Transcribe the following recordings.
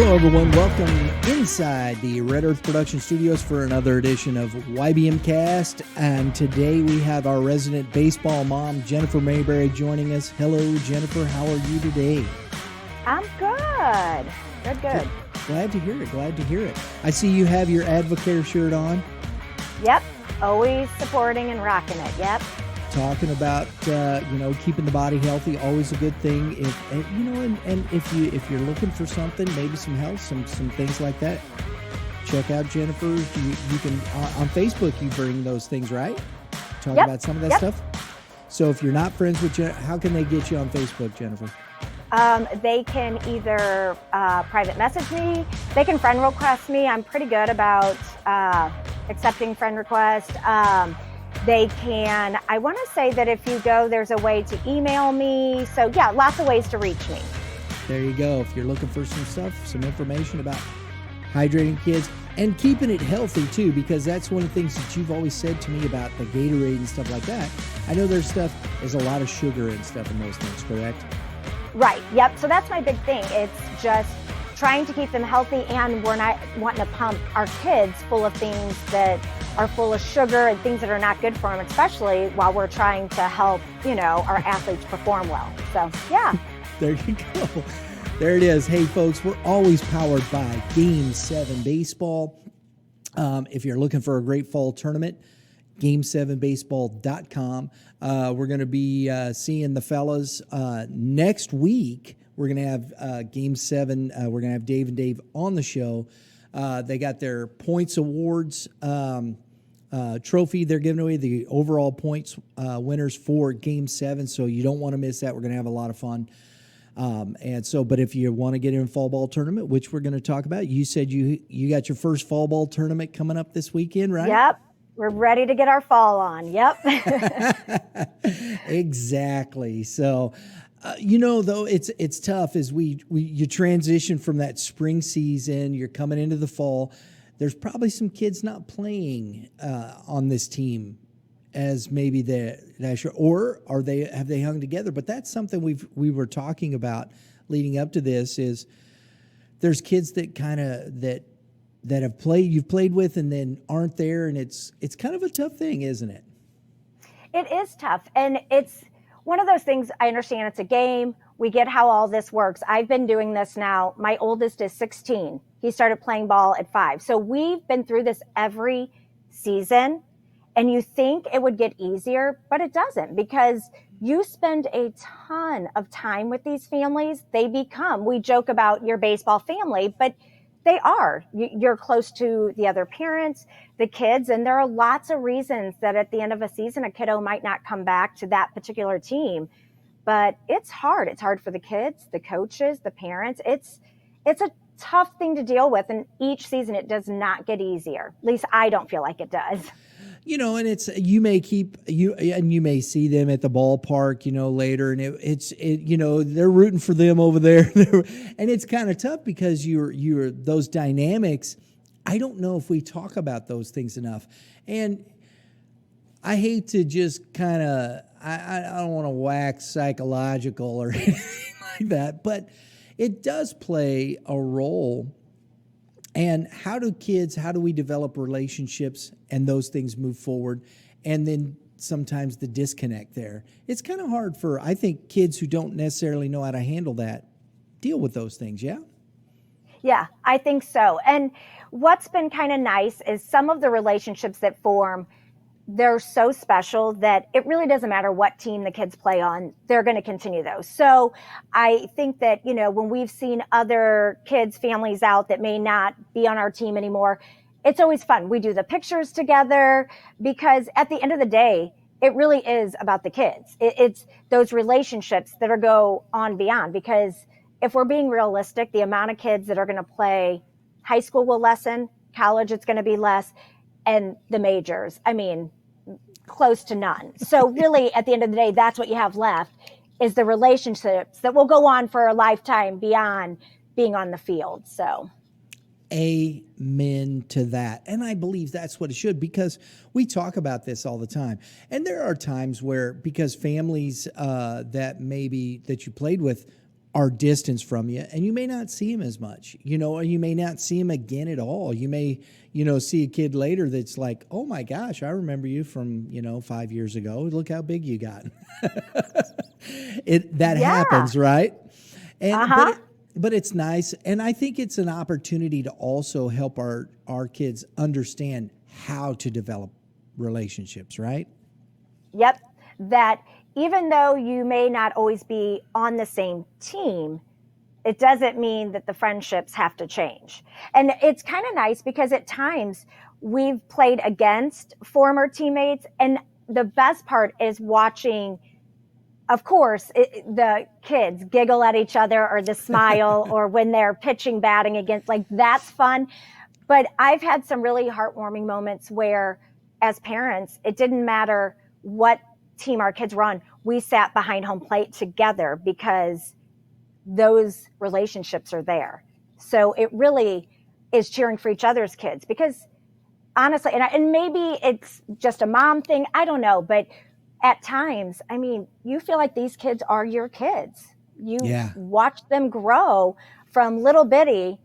Hello, everyone. Welcome inside the Red Earth Production Studios for another edition of YBMcast. And today we have our resident baseball mom, Jennifer Mayberry, joining us. Hello, Jennifer. How are you today? I'm good. Good. Glad to hear it. I see you have your Advocare shirt on. Yep. Always supporting and rocking it. Yep. Talking about keeping the body healthy, always a good thing. If you're looking for something, maybe some health, some things like that, check out Jennifer. You can on Facebook. You bring those things, right? Talk about some of that stuff. So if you're not friends with Jennifer, how can they get you on Facebook, Jennifer? They can either private message me. They can friend request me. I'm pretty good about accepting friend requests. They can, I want to say that if you go, there's a way to email me. So yeah, lots of ways to reach me. There you go. If you're looking for some stuff, some information about hydrating kids and keeping it healthy too, because that's one of the things that you've always said to me about the Gatorade and stuff like that. I know there's a lot of sugar and stuff in those things, correct? Right. Yep. So that's my big thing. It's just trying to keep them healthy, and we're not wanting to pump our kids full of things that are full of sugar and things that are not good for them, especially while we're trying to help, our athletes perform well. So, yeah. There you go. There it is. Hey, folks, we're always powered by Game 7 Baseball. If you're looking for a great fall tournament, game7baseball.com. We're going to be seeing the fellas next week. We're going to have Game 7. We're going to have Dave and Dave on the show. They got their points awards trophy. They're giving away the overall points winners for Game 7, so you don't want to miss that. We're going to have a lot of fun. But if you want to get in fall ball tournament, which we're going to talk about, you said you got your first fall ball tournament coming up this weekend, right? Yep. We're ready to get our fall on. Yep. Exactly. So, though it's tough as you transition from that spring season, you're coming into the fall. There's probably some kids not playing on this team as maybe or have they hung together? But that's something we were talking about leading up to this. Is there's kids that have you've played with and then aren't there, and it's kind of a tough thing, isn't it? It is tough, and it's one of those things. I understand it's a game. We get how all this works. I've been doing this now. My oldest is 16. He started playing ball at 5. So we've been through this every season, and you think it would get easier, but it doesn't, because you spend a ton of time with these families. We joke about your baseball family, but they are. You're close to the other parents, the kids, and there are lots of reasons that at the end of a season, a kiddo might not come back to that particular team. But it's hard. It's hard for the kids, the coaches, the parents. It's a tough thing to deal with, and each season it does not get easier. At least I don't feel like it does. And you may see them at the ballpark, later, and they're rooting for them over there, and it's kind of tough because you're those dynamics. I don't know if we talk about those things enough, and I hate to just kind of I don't want to wax psychological or anything like that, but it does play a role. And how do we develop relationships and those things move forward? And then sometimes the disconnect there. It's kind of hard for, I think, kids who don't necessarily know how to handle that, deal with those things, yeah? Yeah, I think so. And what's been kind of nice is some of the relationships that form, they're so special that it really doesn't matter what team the kids play on, they're going to continue those. So I think that, when we've seen other kids' families out that may not be on our team anymore, it's always fun. We do the pictures together because at the end of the day, it really is about the kids. It's those relationships that go on beyond, because if we're being realistic, the amount of kids that are going to play high school will lessen, college it's going to be less, and the majors, close to none. So really, at the end of the day, that's what you have left, is the relationships that will go on for a lifetime beyond being on the field. So amen to that. And I believe that's what it should, because we talk about this all the time. And there are times where, because families that you played with are distance from you, and you may not see him as much, or you may not see him again at all. You may, see a kid later that's like, oh my gosh, I remember you from, 5 years ago. Look how big you got. That Yeah. happens, right? And Uh-huh. but it's nice, and I think it's an opportunity to also help our kids understand how to develop relationships, right? Yep. That even though you may not always be on the same team, it doesn't mean that the friendships have to change. And it's kind of nice because at times we've played against former teammates. And the best part is watching, of course, the kids giggle at each other or the smile or when they're pitching batting against, like that's fun. But I've had some really heartwarming moments where, as parents, it didn't matter what team our kids were on. We sat behind home plate together because those relationships are there. So it really is cheering for each other's kids because honestly, and maybe it's just a mom thing, I don't know, but at times, I mean, you feel like these kids are your kids. You Yeah. watch them grow from little bitty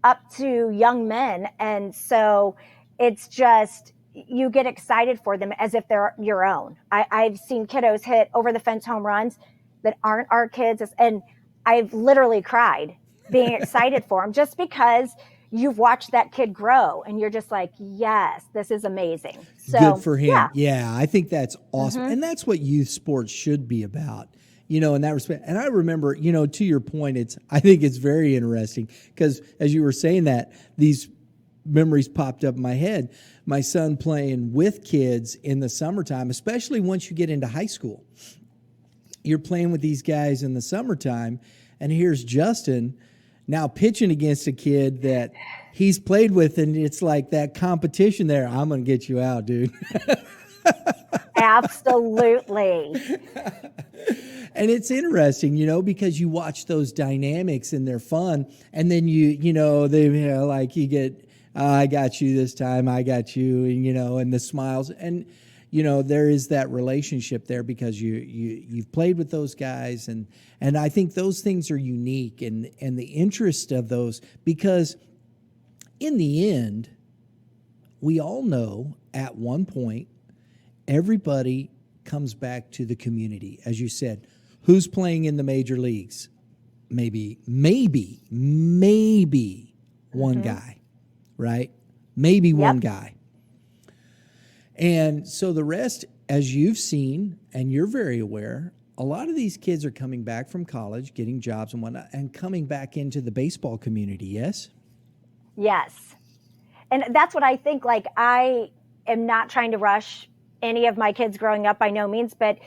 up to young men. And so it's just, you get excited for them as if they're your own. I've seen kiddos hit over the fence home runs that aren't our kids. And I've literally cried being excited for them just because you've watched that kid grow and you're just like, yes, this is amazing. So Good for him. yeah. Yeah, I think that's awesome. And that's what youth sports should be about, in that respect. And I remember, to your point, I think it's very interesting because as you were saying that, these memories popped up in my head. My son playing with kids in the summertime, especially once you get into high school. You're playing with these guys in the summertime, and here's Justin now pitching against a kid that he's played with, and it's like that competition there. I'm going to get you out, dude. Absolutely. And it's interesting, because you watch those dynamics and they're fun. And then you get, I got you this time, I got you, and the smiles. And, there is that relationship there because you've played with those guys. And I think those things are unique and the interest of those, because in the end, we all know at one point, everybody comes back to the community. As you said, who's playing in the major leagues? Maybe one guy, right? Maybe one guy. And so the rest, as you've seen, and you're very aware, a lot of these kids are coming back from college, getting jobs and whatnot, and coming back into the baseball community, yes? Yes. And that's what I think. Like, I am not trying to rush any of my kids growing up by no means, but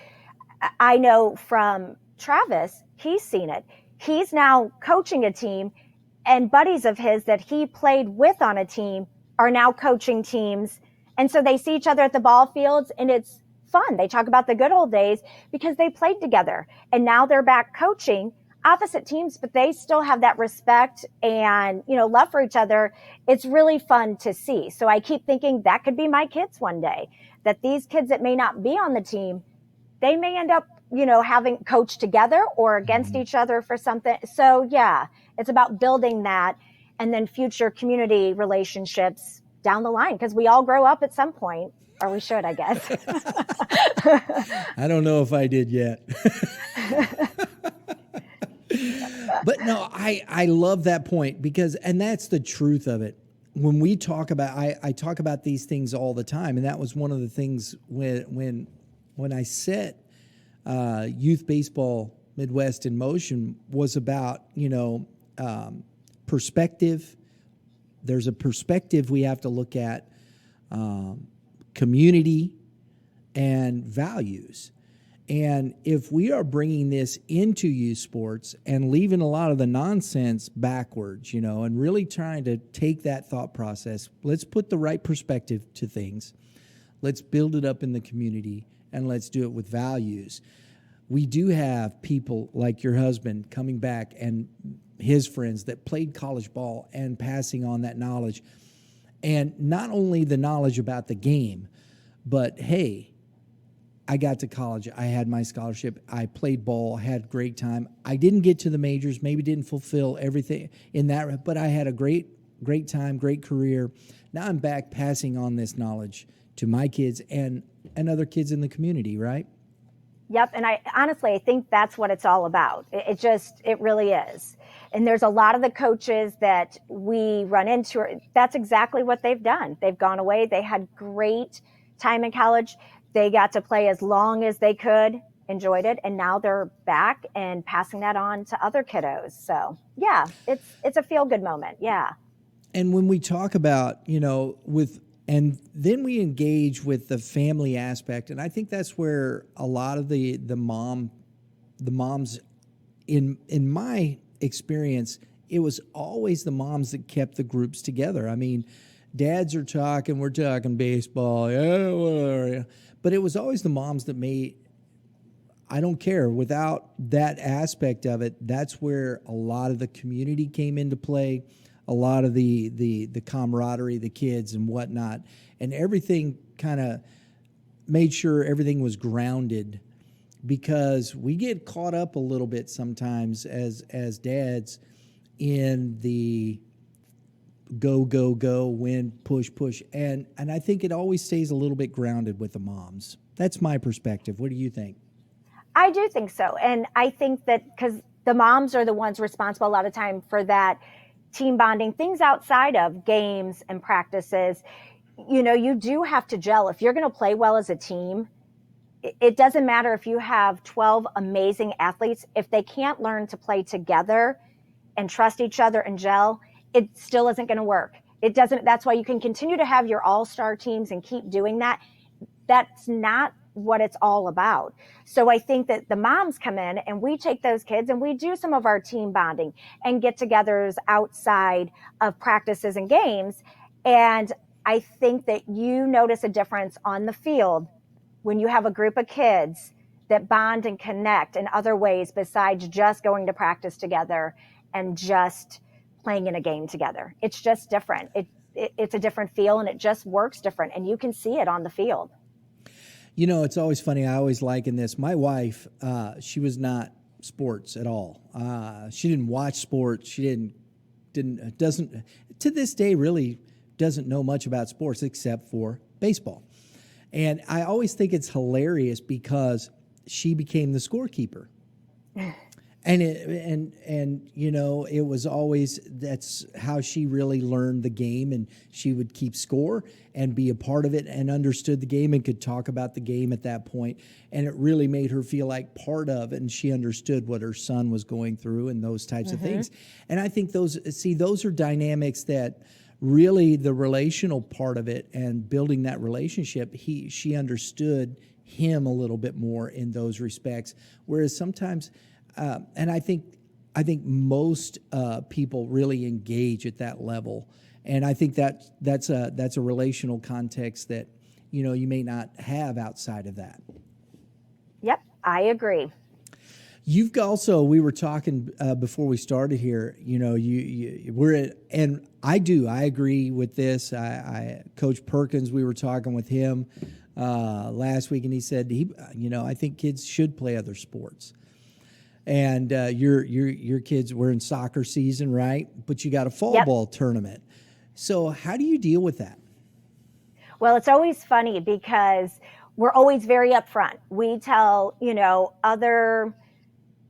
I know from Travis, he's seen it. He's now coaching a team, and buddies of his that he played with on a team are now coaching teams. And so they see each other at the ball fields, and it's fun. They talk about the good old days because they played together, and now they're back coaching opposite teams, but they still have that respect and, love for each other. It's really fun to see. So I keep thinking that could be my kids one day, that these kids that may not be on the team, they may end up, having coached together or against each other for something. So yeah, it's about building that and then future community relationships down the line, because we all grow up at some point, or we should, I guess. I don't know if I did yet. But no, I love that point because, and that's the truth of it. When we talk about, I talk about these things all the time, and that was one of the things when I set Youth Baseball Midwest in Motion was about, perspective. There's a perspective we have to look at, community and values. And if we are bringing this into youth sports and leaving a lot of the nonsense backwards, and really trying to take that thought process, let's put the right perspective to things. Let's build it up in the community, and let's do it with values. We do have people like your husband coming back and his friends that played college ball and passing on that knowledge. And not only the knowledge about the game, but hey, I got to college. I had my scholarship. I played ball, had a great time. I didn't get to the majors, maybe didn't fulfill everything in that, but I had a great time, great career. Now I'm back passing on this knowledge to my kids and other kids in the community, right? Yep. And I think that's what it's all about. It really is. And there's a lot of the coaches that we run into. That's exactly what they've done. They've gone away. They had great time in college. They got to play as long as they could, enjoyed it. And now they're back and passing that on to other kiddos. So yeah, it's a feel good moment. Yeah. And when we talk about, and then we engage with the family aspect, and I think that's where a lot of the moms in my experience, it was always the moms that kept the groups together. I mean, dads are talking, we're talking baseball, yeah, whatever. But it was always the moms that made, I don't care, without that aspect of it, that's where a lot of the community came into play, a lot of the camaraderie, the kids and whatnot, and everything kind of made sure everything was grounded, because we get caught up a little bit sometimes as dads in the go, win, push, and I think it always stays a little bit grounded with the moms. That's my perspective. What do you think? I do think so. And I think that because the moms are the ones responsible a lot of time for that team bonding, things outside of games and practices. You do have to gel. If you're going to play well as a team, it doesn't matter if you have 12 amazing athletes. If they can't learn to play together and trust each other and gel, it still isn't going to work. It doesn't. That's why you can continue to have your all-star teams and keep doing that. That's not what it's all about. So I think that the moms come in and we take those kids and we do some of our team bonding and get-togethers outside of practices and games. And I think that you notice a difference on the field when you have a group of kids that bond and connect in other ways besides just going to practice together and just playing in a game together. It's just different. It's a different feel, and it just works different, and you can see it on the field. It's always funny. I always liken this. My wife, she was not sports at all. She didn't watch sports. She doesn't to this day really doesn't know much about sports except for baseball. And I always think it's hilarious because she became the scorekeeper. And it was always, that's how she really learned the game, and she would keep score and be a part of it and understood the game and could talk about the game at that point. And it really made her feel like part of it, and she understood what her son was going through and those types of things. And I think those are dynamics that really, the relational part of it and building that relationship, she understood him a little bit more in those respects. Whereas sometimes, and I think most people really engage at that level, and I think that's a relational context that you may not have outside of that. Yep, I agree. You've also, we were talking before we started here. And I agree with this. Coach Perkins, we were talking with him last week, and he said I think kids should play other sports. And your kids were in soccer season, right? But you got a fall ball tournament. So how do you deal with that? Well, it's always funny because we're always very upfront. We tell, other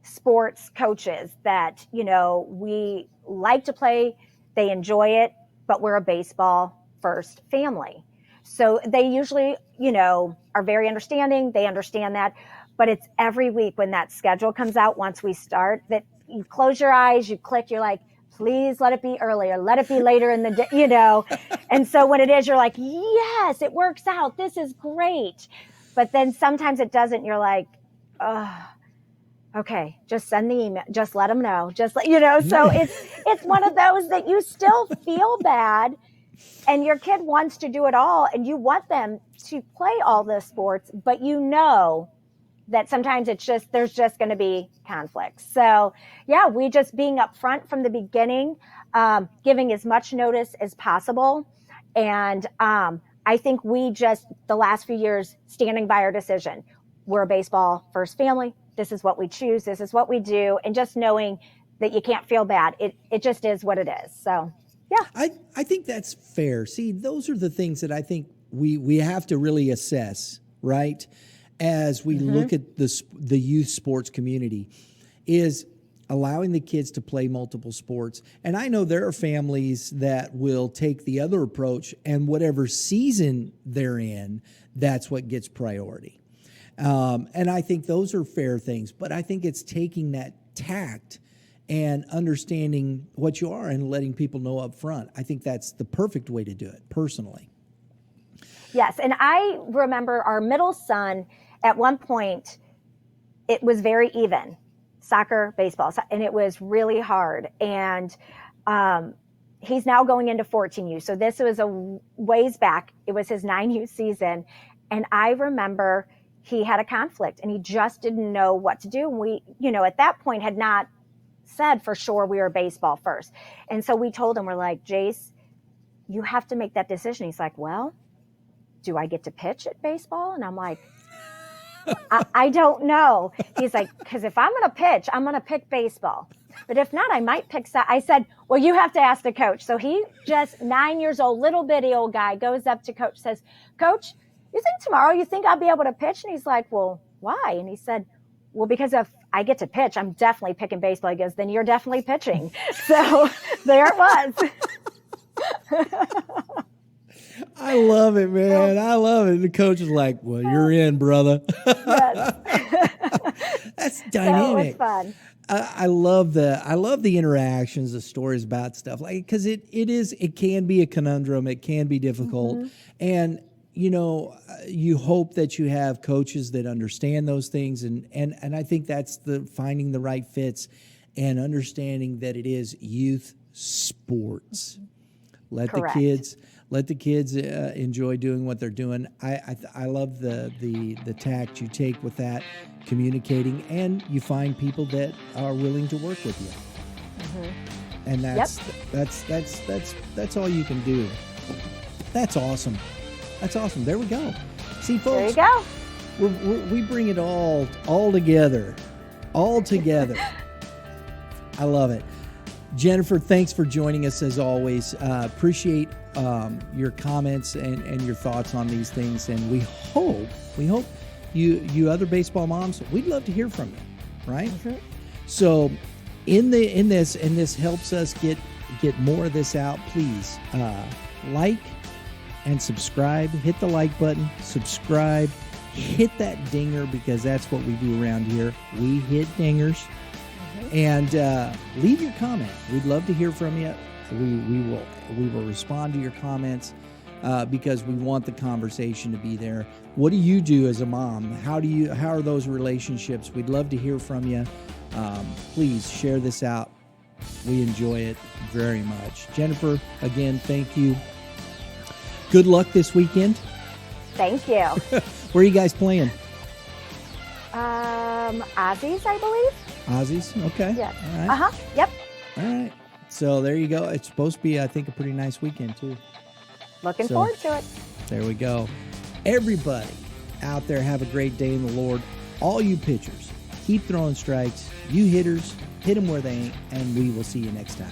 sports coaches that, we like to play, they enjoy it, but we're a baseball first family. So they usually, are very understanding. They understand that. But it's every week when that schedule comes out, once we start, that you close your eyes, you click, you're like, please let it be earlier, let it be later in the day, And so when it is, you're like, yes, it works out. This is great. But then sometimes it doesn't. You're like, oh, okay, just send the email, just let them know, so it's one of those that you still feel bad, and your kid wants to do it all, and you want them to play all the sports, but that sometimes there's just going to be conflicts. So yeah, we just being upfront from the beginning, giving as much notice as possible. And I think we just, the last few years, standing by our decision. we're a baseball first family. This is what we choose. This is what we do. And just knowing that you can't feel bad. It just is what it is. So, yeah. I think that's fair. See, those are the things that I think we have to really assess, right? As we look at the youth sports community, is allowing the kids to play multiple sports. And I know there are families that will take the other approach, and whatever season they're in, that's what gets priority. And I think those are fair things, but I think it's taking that tact and understanding what you are and letting people know up front. I think that's the perfect way to do it, personally. Yes, and I remember our middle son, at one point, it was very even. Soccer, baseball, and it was really hard. And he's now going into 14U. So this was a ways back. It was his 9U season. And I remember he had a conflict and he just didn't know what to do. And we, at that point had not said for sure we were baseball first. And so we told him, we're like, Jace, you have to make that decision. He's like, well, do I get to pitch at baseball? And I'm like, I don't know. He's like, because if I'm going to pitch, I'm going to pick baseball. But if not, I might pick. I said, well, you have to ask the coach. So he just 9 years old, little bitty old guy, goes up to coach, says, Coach, you think tomorrow you think I'll be able to pitch? And he's like, well, why? And he said, well, because if I get to pitch, I'm definitely picking baseball. He goes, then you're definitely pitching. So there it was. I love it, man. I love it. The coach is like, well, you're in, brother. Yes. That's dynamic. So it was fun. I love the interactions, the stories about stuff, like, because it can be a conundrum. It can be difficult. And, you hope that you have coaches that understand those things. And I think that's finding the right fits and understanding that it is youth sports. Correct. Let the kids enjoy doing what they're doing. I love the tact you take with that, communicating, and you find people that are willing to work with you. And that's all you can do. That's awesome. That's awesome. There we go. See, folks. There you go. We bring it all together, I love it. Jennifer, thanks for joining us as always. Appreciate your comments and your thoughts on these things, and we hope you other baseball moms, we'd love to hear from you, right? So, in this helps us get more of this out. Please like and subscribe. Hit the like button, subscribe, hit that dinger, because that's what we do around here. We hit dingers. And leave your comment. We'd love to hear from you. We will respond to your comments because we want the conversation to be there. What do you do as a mom? How are those relationships? We'd love to hear from you. Please share this out. We enjoy it very much. Jennifer, again, thank you. Good luck this weekend. Thank you. Where are you guys playing? Aussies, I believe. Aussies? Okay. Yes. All right. Yep. All right. So there you go. It's supposed to be, I think, a pretty nice weekend, too. Looking forward to it. There we go. Everybody out there, have a great day in the Lord. All you pitchers, keep throwing strikes. You hitters, hit them where they ain't, and we will see you next time.